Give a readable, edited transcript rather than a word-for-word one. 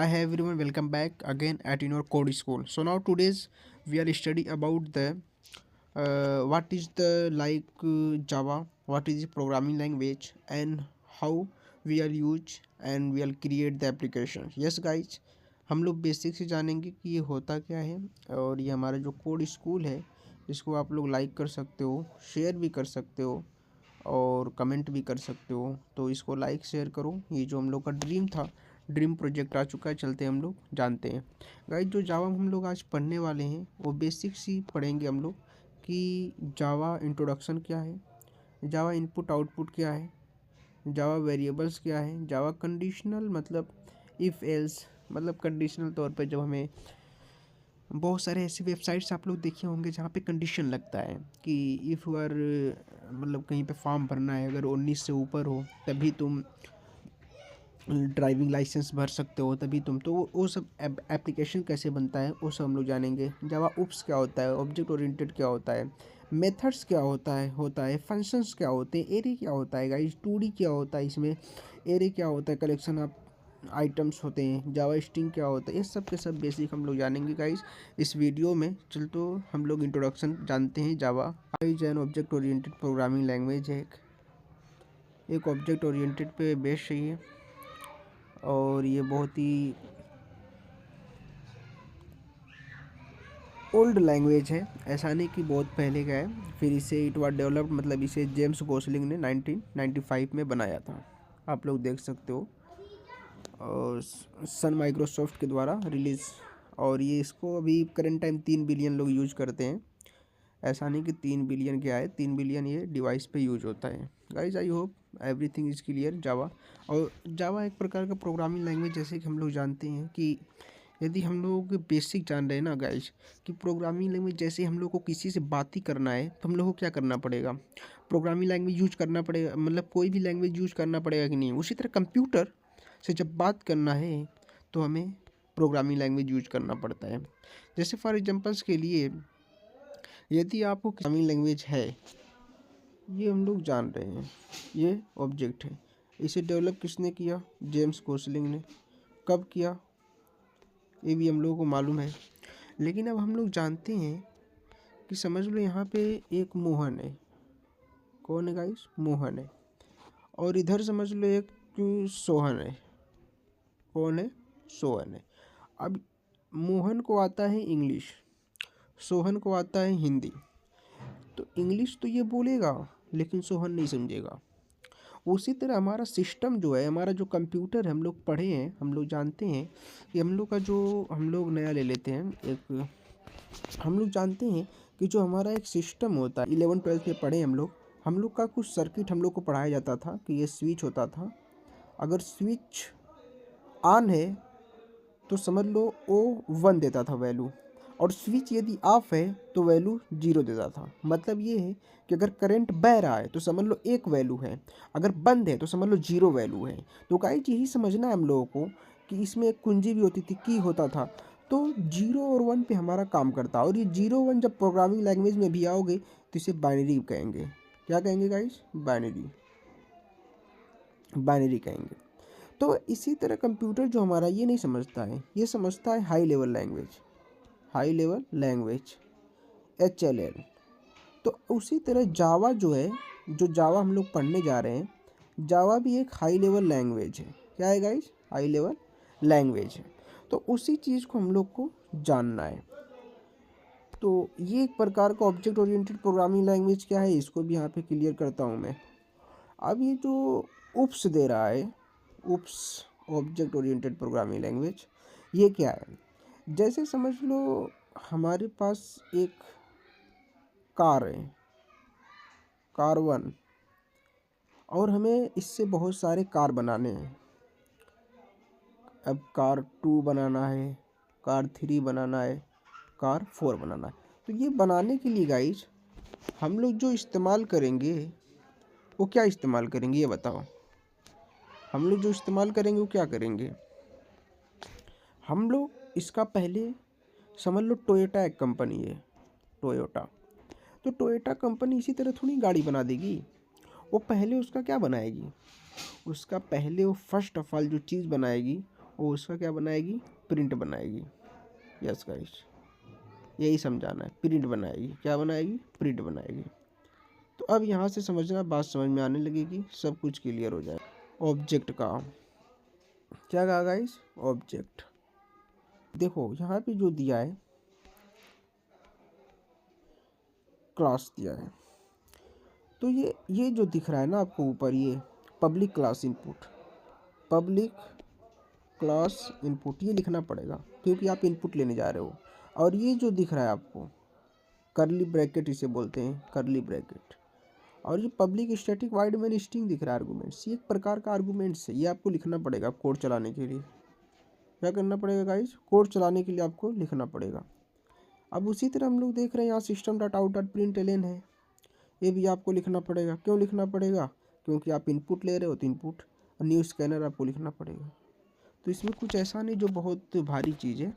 Hi everyone, welcome back again at your code school. So now today's we are study about the what is the Java, what is the programming language and how we are use and we will create the application. Yes guys, हम लोग basic से जानेंगे कि ये होता क्या है और ये हमारा जो कोड स्कूल है इसको आप लोग लाइक कर सकते हो, शेयर भी कर सकते हो और कमेंट भी कर सकते हो। तो इसको लाइक शेयर करो। ये जो हम लोग का ड्रीम था, ड्रीम प्रोजेक्ट आ चुका है, चलते हम लोग जानते हैं। गाइस जो जावा हम लोग आज पढ़ने वाले हैं वो बेसिक्स ही पढ़ेंगे हम लोग कि जावा इंट्रोडक्शन क्या है, जावा इनपुट आउटपुट क्या है, जावा वेरिएबल्स क्या है, जावा कंडीशनल मतलब इफ़ एल्स मतलब कंडीशनल तौर पे जब हमें बहुत सारे ऐसे वेबसाइट्स आप लोग देखे होंगे जहाँ पे कंडीशन लगता है कि इफ़ यूर मतलब कहीं पे फॉर्म भरना है, अगर 19 से ऊपर हो तभी तुम ड्राइविंग लाइसेंस भर सकते हो, तभी तुम तो वो सब एप्लीकेशन कैसे बनता है वो सब हम लोग जानेंगे। जावा उप्स क्या होता है, ऑब्जेक्ट ओरिएंटेड क्या होता है, मेथड्स क्या होता है फंक्शंस क्या होते हैं, एरे क्या होता है गाइस, 2D क्या होता है, इसमें एरे क्या होता है, कलेक्शन ऑफ आइटम्स होते हैं, जावा स्ट्रिंग क्या होता है, ये सब के सब बेसिक हम लोग जानेंगे गाइस इस वीडियो में। चल तो हम लोग इंट्रोडक्शन जानते हैं। Java is an object oriented programming language है, एक ऑब्जेक्ट ओरिएंटेड पे बेस्ड है और ये बहुत ही ओल्ड लैंग्वेज है, ऐसा नहीं कि बहुत पहले का है। फिर इसे इट वाज डेवलप्ड मतलब इसे जेम्स गोसलिंग ने 1995 में बनाया था, आप लोग देख सकते हो, और सन माइक्रोसॉफ्ट के द्वारा रिलीज़। और ये इसको अभी करंट टाइम 3 बिलियन लोग यूज करते हैं। ऐसा नहीं कि 3 बिलियन क्या है, 3 बिलियन ये डिवाइस पे यूज होता है। Guys I hope everything is clear. Java और जावा एक प्रकार का प्रोग्रामिंग लैंग्वेज, जैसे कि हम लोग जानते हैं कि यदि हम लोग बेसिक जान रहे हैं ना गाइज कि प्रोग्रामिंग लैंग्वेज जैसे हम लोग को किसी से बात ही करना है तो हम लोग को क्या करना पड़ेगा, प्रोग्रामिंग लैंग्वेज यूज करना पड़ेगा, मतलब कोई भी लैंग्वेज यूज करना पड़ेगा कि नहीं। उसी तरह कंप्यूटर से जब बात करना है तो हमें प्रोग्रामिंग लैंग्वेज यूज करना पड़ता है। जैसे फॉर एग्जांपल्स के लिए यदि आपको प्रोग्रामिंग लैंग्वेज है, ये हम लोग जान रहे हैं, ये ऑब्जेक्ट है, इसे डेवलप किसने किया, जेम्स गोसलिंग ने। कब किया ये भी हम लोगों को मालूम है। लेकिन अब हम लोग जानते हैं कि समझ लो यहाँ पे एक मोहन है। कौन है गाइस, मोहन है। और इधर समझ लो एक सोहन है। कौन है, सोहन है। अब मोहन को आता है इंग्लिश, सोहन को आता है हिंदी। तो इंग्लिश तो ये बोलेगा लेकिन सोहन नहीं समझेगा। उसी तरह हमारा सिस्टम जो है, हमारा जो कंप्यूटर है, हम लोग पढ़े हैं, हम लोग जानते हैं कि हम लोग का जो, हम लोग नया ले लेते हैं एक, हम लोग जानते हैं कि जो हमारा एक सिस्टम होता है, 11 12 में पढ़े हम लोग का कुछ सर्किट हम लोग को पढ़ाया जाता था कि ये स्विच होता था। अगर स्विच ऑन है तो समझ लो वो 1 देता था वैल्यू, और स्विच यदि ऑफ है तो वैल्यू 0 देता था। मतलब ये है कि अगर करंट बह रहा है तो समझ लो एक वैल्यू है, अगर बंद है तो समझ लो 0 वैल्यू है। तो गाइस यही समझना है हम लोगों को कि इसमें एक कुंजी भी होती थी, की होता था। तो 0 और 1 पे हमारा काम करता, और ये 0 1 जब प्रोग्रामिंग लैंग्वेज में भी आओगे तो इसे बाइनरी कहेंगे। क्या कहेंगे गाइस, बाइनरी, बाइनरी कहेंगे। तो इसी तरह कंप्यूटर जो हमारा ये नहीं समझता है, ये समझता है high level language, high level language HLL। तो उसी तरह जावा जो है, जो जावा हम लोग पढ़ने जा रहे हैं, जावा भी एक हाई लेवल लैंग्वेज है। क्या है गाइस, हाई लेवल लैंग्वेज है। तो उसी चीज़ को हम लोग को जानना है। तो ये एक प्रकार का ऑब्जेक्ट ओरिएंटेड प्रोग्रामिंग लैंग्वेज क्या है, इसको भी यहाँ पे क्लियर करता हूँ मैं। अब ये जो उप्स दे रहा है, उप्स ऑब्जेक्ट ओरिएंटेड प्रोग्रामिंग लैंग्वेज, ये क्या है, जैसे समझ लो हमारे पास एक कार है, कार 1, और हमें इससे बहुत सारे कार बनाने हैं। अब कार 2 बनाना है, कार 3 बनाना है, कार 4 बनाना है। तो ये बनाने के लिए गाइज हम लोग जो इस्तेमाल करेंगे वो क्या इस्तेमाल करेंगे, ये बताओ। हम लोग जो इस्तेमाल करेंगे वो क्या करेंगे, हम लोग इसका पहले समझ लो टोयोटा एक कंपनी है, टोयोटा। तो टोयोटा कंपनी इसी तरह थोड़ी गाड़ी बना देगी, वो पहले उसका क्या बनाएगी, उसका पहले वो फर्स्ट ऑफ ऑल जो चीज़ बनाएगी और उसका क्या बनाएगी, प्रिंट बनाएगी। यस गाइस, यही समझाना है, प्रिंट बनाएगी। क्या बनाएगी, प्रिंट बनाएगी। तो अब यहाँ से समझना, बात समझ में आने लगेगी, सब कुछ क्लियर हो जाए। ऑब्जेक्ट का क्या कहा गाइस, ऑब्जेक्ट। देखो यहाँ पे जो दिया है, क्लास दिया है, तो ये जो दिख रहा है ना आपको ऊपर, ये public class input, public class input, ये लिखना पड़ेगा क्योंकि आप इनपुट लेने जा रहे हो। और ये जो दिख रहा है आपको, करली ब्रैकेट इसे बोलते हैं, करली ब्रैकेट। और ये public static wide main string दिख रहा है, आर्गूमेंट्स, ये एक प्रकार का आर्गूमेंट्स है। ये आपको लिखना पड़ेगा कोड चलाने के लिए। क्या करना पड़ेगा गाइस, कोड चलाने के लिए आपको लिखना पड़ेगा। अब उसी तरह हम लोग देख रहे हैं यहाँ system dot out dot print L N है, ये भी आपको लिखना पड़ेगा। क्यों लिखना पड़ेगा, क्योंकि आप इनपुट ले रहे हो तो इनपुट, न्यू स्कैनर आपको लिखना पड़ेगा। तो इसमें कुछ ऐसा नहीं जो बहुत भारी चीज़ है,